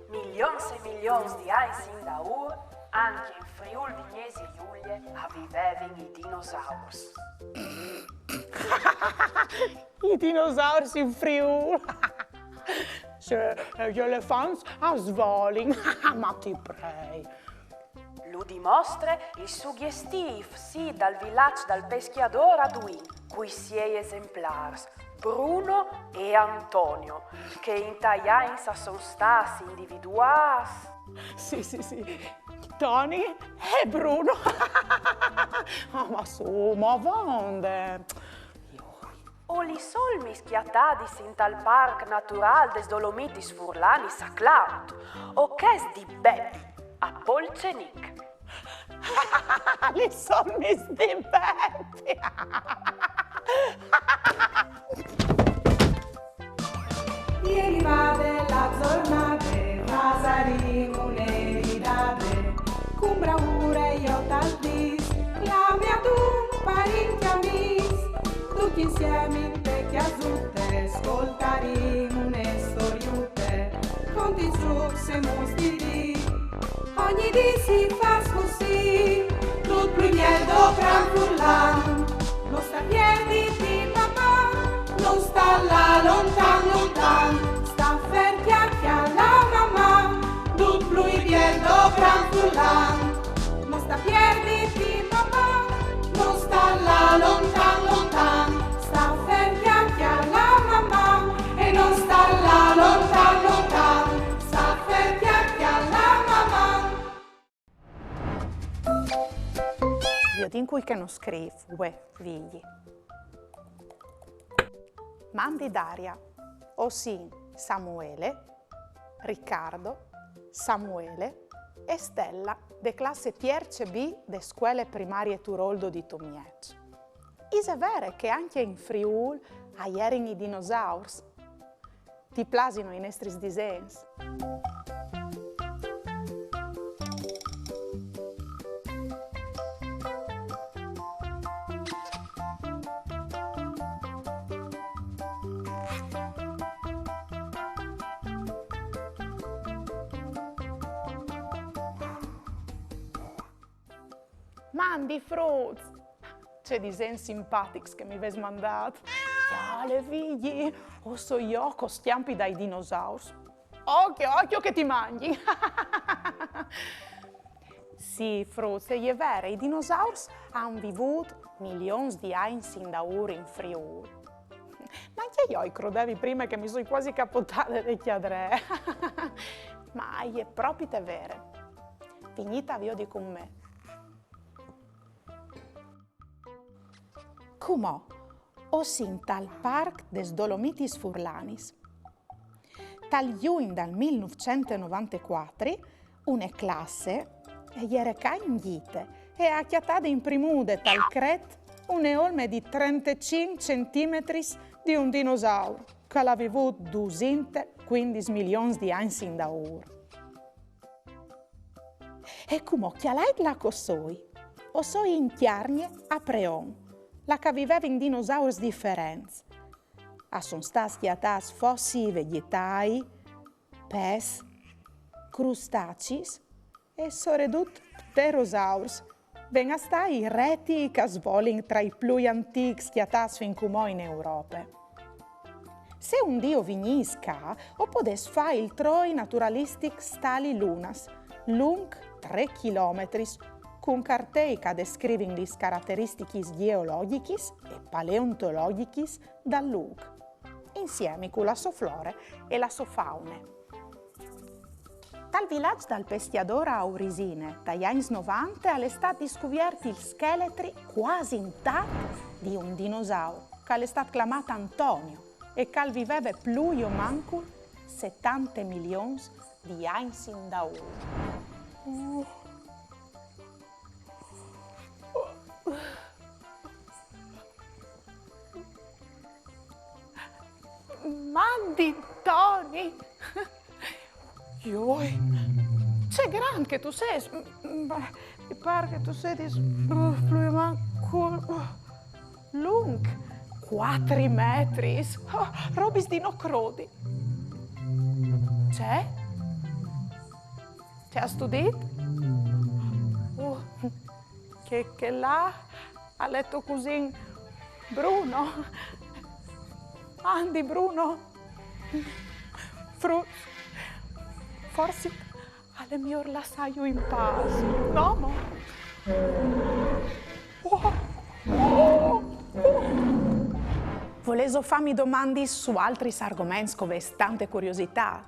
Milions e milions di anni in daur, anche in Friul Vignesi Giulie avevevano i dinosauri. I dinosauri in Friul. Gli elefanti a svoling, ma ti prego. Lo dimostra il suggestiv sì dal villaggio del peschiador a Duin, cui sei esemplari, Bruno e Antonio, che in Taianza sono stati individuati. Sì. Tony e Bruno. Ma su, ma vonde. O li sol mischiatadis in tal parc natural des Dolomitis Furlanis a Claunt, o ches di Beppi a Polcenic. Li son mis di Beppi. Ieri vade la giornata, Vasarin un'eridade, con bravura io tal dis, la mia tu parenti amis, tutti insieme in te chiasute, ascoltarin une storiute, conti trucs e mostri, ogni di si fa così, tut plughiello gran furlan, non sta piedi di papà, non sta là lontan, sta ferti alla mamma, tut plughiello gran furlan, non sta piedi di papà, non sta là lontan, sta ferti alla mamma, e non sta là lontan, sta ferti alla mamma. Io in cui che non scrivo, figli. Mandi Daria, Osin, Samuele, Riccardo, Samuele e Stella de classe Pierce B de scuole primarie Turoldo di Tomiec. Is è vero che anche in Friul aierin i dinosauri? Ti plasino i nostri disegni? Mandi fruits! C'è disegni simpatici che mi avete mandato. Le figli! O so io con stampi dai dinosauri. Occhio che ti mangi! Sì, fruits, è vero, i dinosauri hanno vissuto milioni di anni in daur in Friuli. Ma anche io credevi prima che mi sono quasi capotata di chiedere. Ma è proprio vero. Finita vi di con me. Come o sin tal parc des Dolomitis Furlanis. Tal giugno dal 1994, una classe era cainghite e ha chiatato in primude tal cret un olme di 35 centimetri di un dinosauro che l'ha vivuto 215 milioni di anni in daur. E come chialait la cosoi, o soi in chiarnie a preon, la che viveva in dinosauri differenti. Sono stati schiatati fossi vegetali, pes, crustacei e soprattutto pterosauri. Vengono stati reti che svolgono tra i più antichi schiatati fin come in Europa. Se un dio vinisca, o potesse fare il troi naturalistic Stali Lunas, lungo 3 chilometri, con cartei che descrivono le caratteristiche geologiche e paleontologiche dal luogo, insieme con la sua flora e la sua fauna. Dal villaggio del peschiador a Aurisine, dagli anni 90, è stato scoperto il scheletro quasi intatto di un dinosauro, che è stato chiamato Antonio e che viveva più o manco 70 milioni di anni in daur. Mandi, Tony! C'è grande che tu sei, mi pare che tu sei più lungo, 4 metri. Oh, robis di no crodi. C'è? C'è a studiare? Oh, che là ha letto così Bruno. Andi Bruno. Forse alle mie la saio in pace. No, no. Volevo farmi domande su altri argomenti con tante curiosità.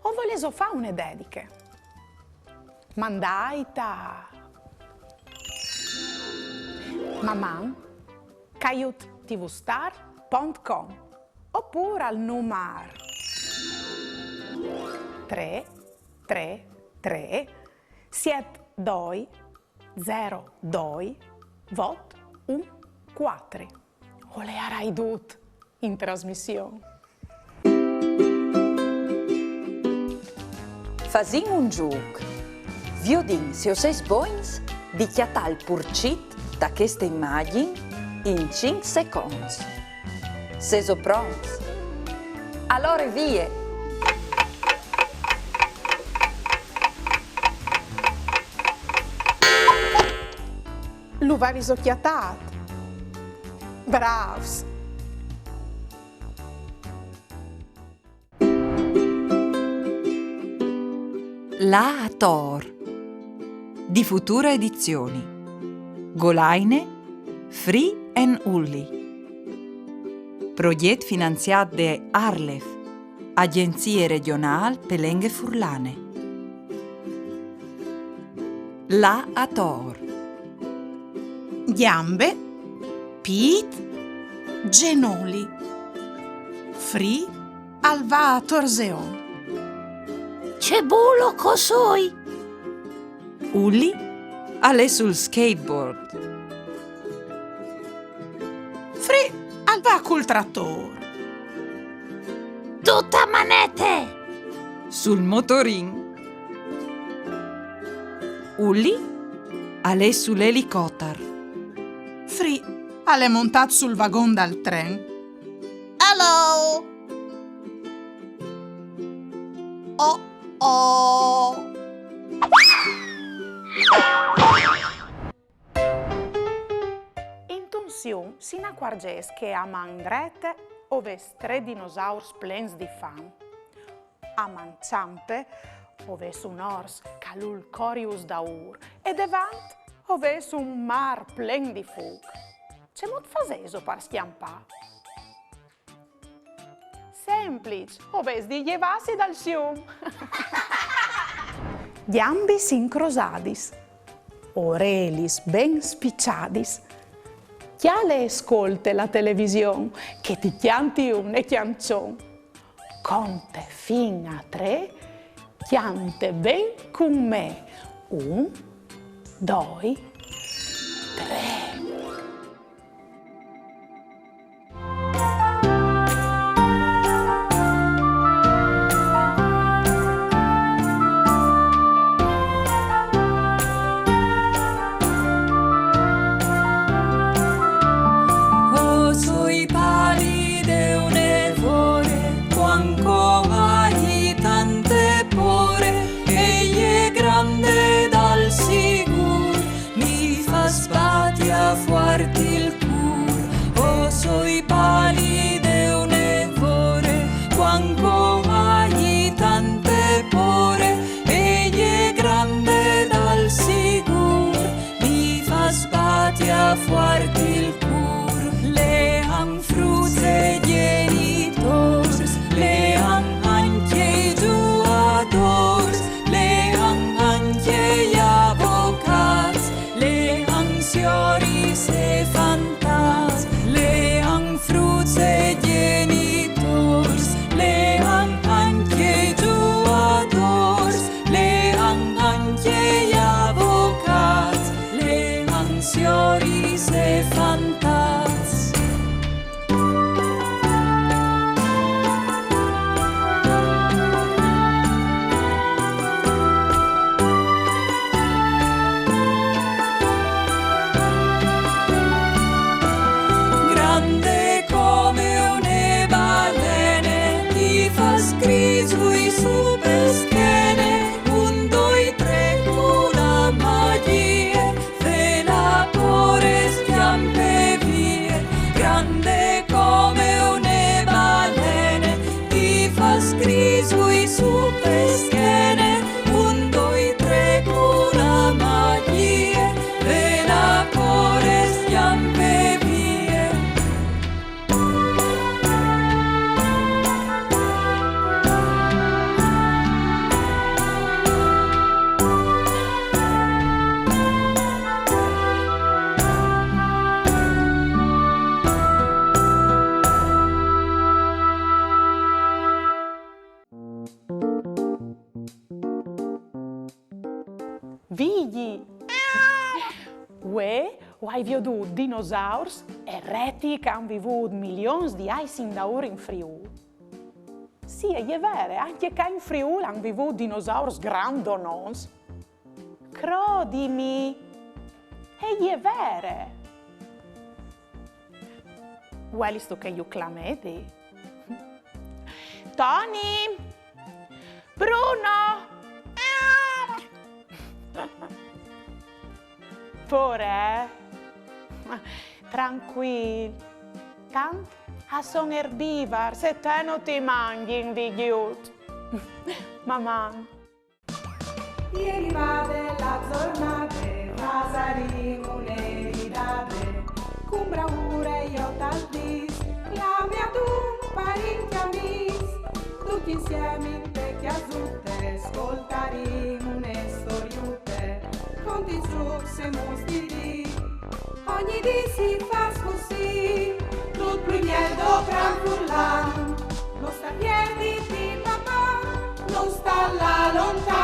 O volevo fare una dediche. Mandaita. Mamma, caiutvstar.com oppure al numero 333 72 02 vot 14. O le arai dut in trasmissione. Fasin un giuc. Viodin se o sei boins di chiatal purcit da queste immagini in 5 secondi. Se so pronti? Allora vie! Lo vai risocchiatato. Bravs! La Tor di Futura Edizioni. Golaine, Free and Ulli. Progetto finanziato da Arlef, Agenzie Regionali per Lenghe Furlane. La Tor. Gambe, Pit, Genoli. Free Alva Torseon. C'è bulo cosoi. Ulli alle sul skateboard. Free Alva col trattore. Tutta manete. Sul motorin. Ulli alle sull'elicottero. Free alle montato sul vagon dal tren. Hello! Oh oh! In tensione si accorges che a mandrete oves 3 dinosauri plens di fam. A manciampe oves un ors calul corius daur e davanti oves un mar plen di fug. C'è mod faseso per schiampà? Semplice, oves di llevasi dal fiume. Gambi sincrosadis, orelis ben spicciadis. Chiale ascolte la televisione, che ti chianti un e chiancion. Conte fin a 3, chiante ben con me. 1, 2, 3. Sui pali de un evore, quanco hai tante pore, egli è grande dal sicuro, mi grande come une balene, ti fa scri sui superschiene, 1, 2, 3 con la magie, vela cuore stiampe vie. Vigli! Uè, hai veduto dinosauri e reti che hanno vissuto milioni di anni sin da ora in Friuli. Sì, è vero, anche che in Friuli hanno vissuto dinosauri grandonons. Credimi, è vero. Uè, sto che io clamedi. Tony! Bruno! Pure, tranquillo. Tanto sono erbivori, se te non ti mangi invidioso. Mamma. Ieri vade la giornata, Vasaringo un'eridate, con bravura io t'aldis, la mia dumpa rinchiamis, tutti insieme in te chiasutte, ascoltaremo une storiute, conti trucs e mostri, ogni dì si fa così, tutto più mieldo gran furlan, non sta piedi di mamma, non sta là lontano.